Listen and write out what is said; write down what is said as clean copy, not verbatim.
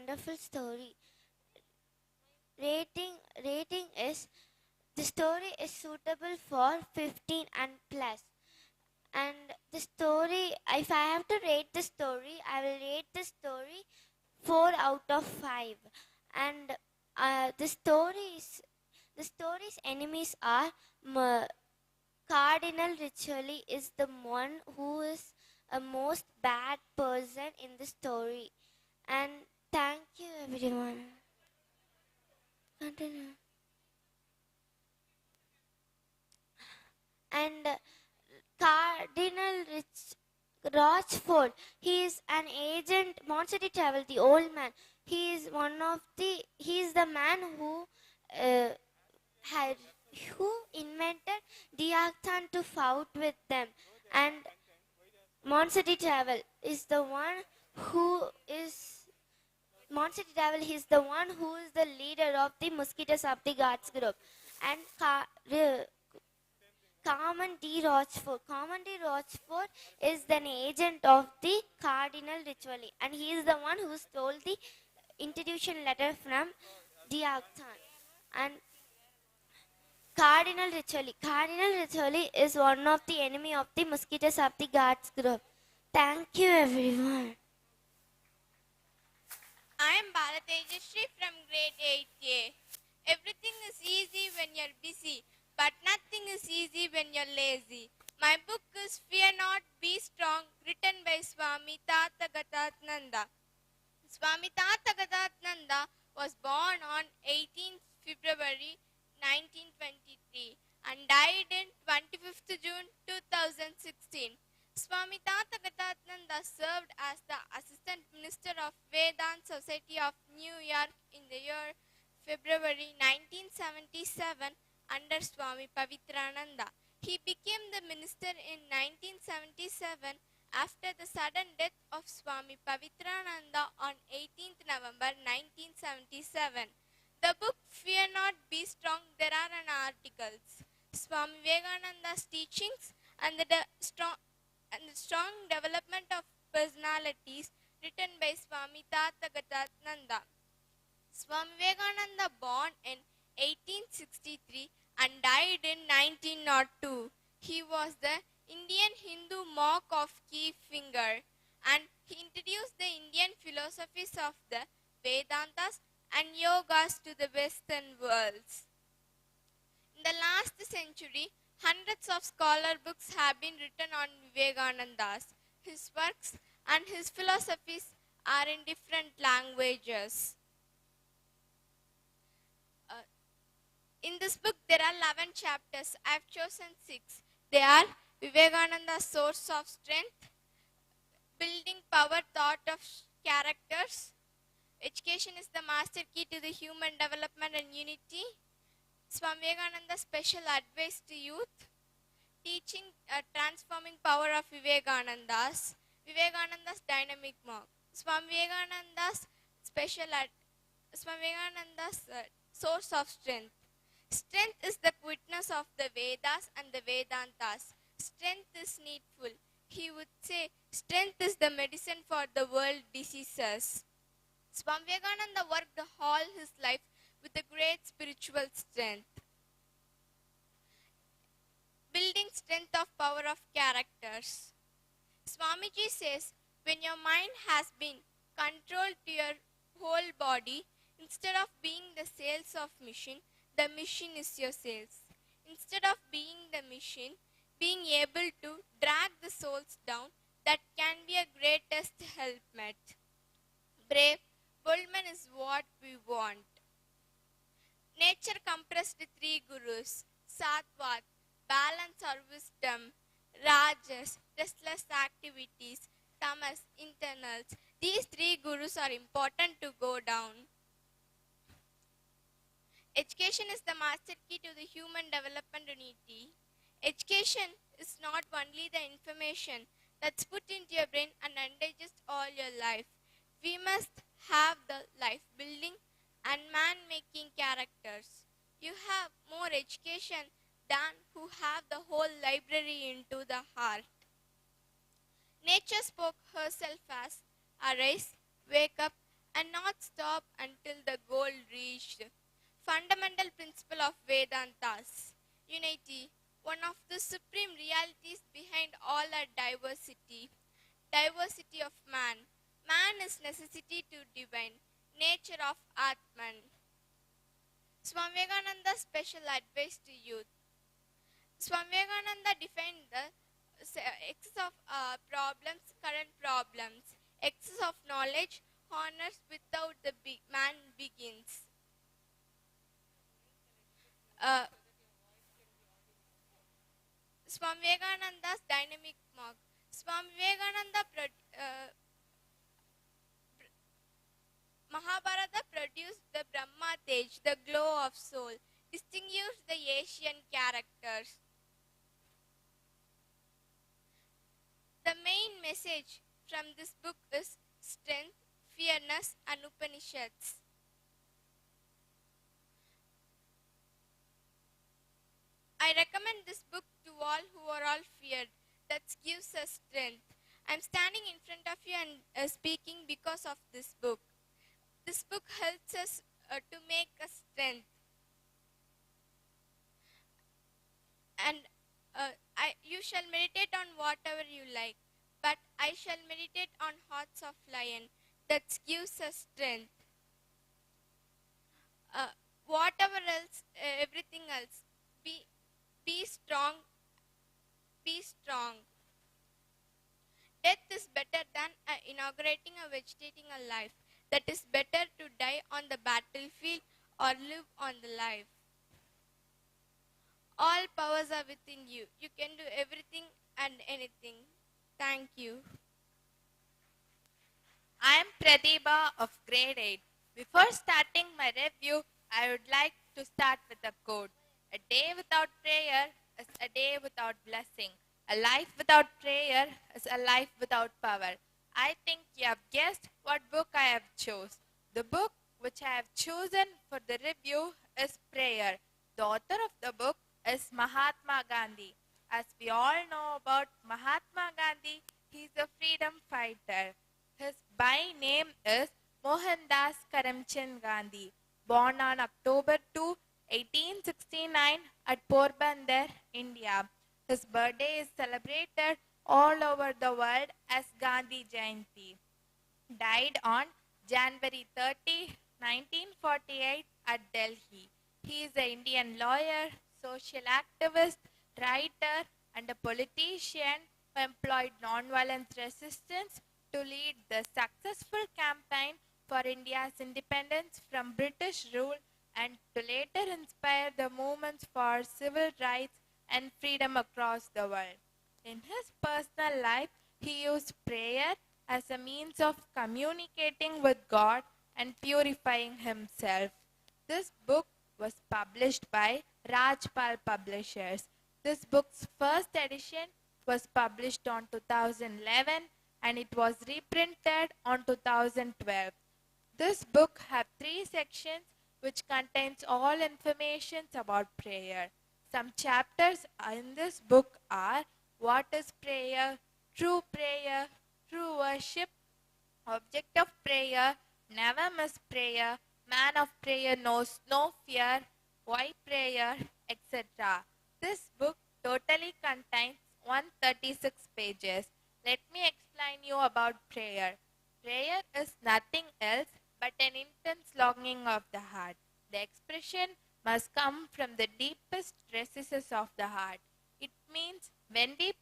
wonderful story. Rating is the story is suitable for 15 and plus. And the story, if I have to rate the story, I will rate the story 4 out of 5. And the story's enemies are Cardinal Ritually is the one who is a most bad person in the story. And thank you everyone. Continue. And Cardinal Rochford, he is an agent, Monster Travel, the old man. He is the man uh, had, who invented Diakthan to fight with them. And Monster Travel is the one who is Monster Devil, he is the one who is the leader of the Mosquitoes of the Gods group. And Carmen D. Rochford is an agent of the Cardinal Ritually. And he is the one who stole the introduction letter from Diakthan. And Cardinal Ritually is one of the enemy of the Mosquitoes of the Gods group. Thank you everyone. I am Balatejashri from grade 8A. Everything is easy when you're busy, but nothing is easy when you're lazy. My book is Fear Not, Be Strong, written by Swami Tathagatatnanda. Swami Tathagatatnanda was born on 18th February 1923 and died in 25th June 2016. Swami Tathagatatnanda served as the Assistant Minister of Vedanta Society of New York in the year February 1977 under Swami Pavitrananda. He became the minister in 1977 after the sudden death of Swami Pavitrananda on 18th November 1977. The book Fear Not, Be Strong, there are an articles. Swami Vivekananda's teachings and the strong development of personalities, written by Swami Tathagatatnanda. Swami Vivekananda born in 1863 and died in 1902. He was the Indian Hindu monk of key finger, and he introduced the Indian philosophies of the Vedantas and yogas to the Western worlds. In the last century, hundreds of scholar books have been written on Vivekananda's. His works and his philosophies are in different languages. In this book, there are 11 chapters. I have chosen 6. They are Vivekananda's Source of Strength, Building Power Thought of Characters, Education is the Master Key to the Human Development and Unity, Swami Vivekananda's Special Advice to Youth, Teaching Transforming Power of Vivekananda's Dynamic Monk, Swami Vivekananda's Source of Strength. Strength is the witness of the Vedas and the Vedantas. Strength is needful. He would say, strength is the medicine for the world diseases. Swami Vivekananda worked all his life with a great spiritual strength. Building strength of power of characters. Swamiji says, when your mind has been controlled to your whole body, instead of being the sails of machine, the machine is your sails. Instead of being the machine, being able to drag the souls down, that can be a greatest helpmate. Brave, bold man is what we want. Nature compressed 3 gurus, Sattvat, balance or wisdom, Rajas, restless activities, Tamas, internals. These 3 gurus are important to go down. Education is the master key to the human development unity. Education is not only the information that's put into your brain and undigested all your life. We must have the life-building and man-making characters. You have more education than who have the whole library into the heart. Nature spoke herself as, arise, wake up, and not stop until the goal reached. Fundamental principle of Vedantas. Unity, one of the supreme realities behind all our diversity. Diversity of man. Man is necessity to divine, nature of Atman. Swami Vivekananda's special advice to youth. Swami Vivekananda defined the excess of problems, current problems. Excess of knowledge, honors without the man begins. Swami Vivekananda's dynamic mark. Swami Vivekananda Mahabharata produced the Brahma Tej, the glow of soul, distinguished the Asian characters. The main message from this book is strength, fairness, and Upanishads. I recommend this book to all who are all feared. That gives us strength. I'm standing in front of you and speaking because of this book. This book helps us to make us strength. And you shall meditate on whatever you like, but I shall meditate on hearts of lion. That gives us strength. Whatever else, everything else, be strong. Be strong. Death is better than inaugurating or vegetating a life. That is better to die on the battlefield or live on the life. All powers are within you. You can do everything and anything. Thank you. I am Pratibha of grade 8. Before starting my review, I would like to start with a quote. A day without prayer is a day without blessing. A life without prayer is a life without power. I think you have guessed what book I have chose. The book which I have chosen for the review is Prayer. The author of the book is Mahatma Gandhi. As we all know about Mahatma Gandhi, he is a freedom fighter. His by name is Mohandas Karamchand Gandhi, born on October 2, 1869 at Porbandar, India. His birthday is celebrated all over the world as Gandhi Jayanti. Died on January 30, 1948 at Delhi. He is an Indian lawyer, social activist, writer, and a politician who employed nonviolent resistance to lead the successful campaign for India's independence from British rule and to later inspire the movements for civil rights and freedom across the world. In his personal life, he used prayer as a means of communicating with God and purifying himself. This book was published by Rajpal Publishers. This book's first edition was published on 2011 and it was reprinted on 2012. This book has 3 sections which contains all information about prayer. Some chapters in this book are what is prayer, true worship, object of prayer, never miss prayer, man of prayer knows no fear, why prayer, etc. This book totally contains 136 pages. Let me explain you about prayer. Prayer is nothing else but an intense longing of the heart. The expression must come from the deepest recesses of the heart. It means when we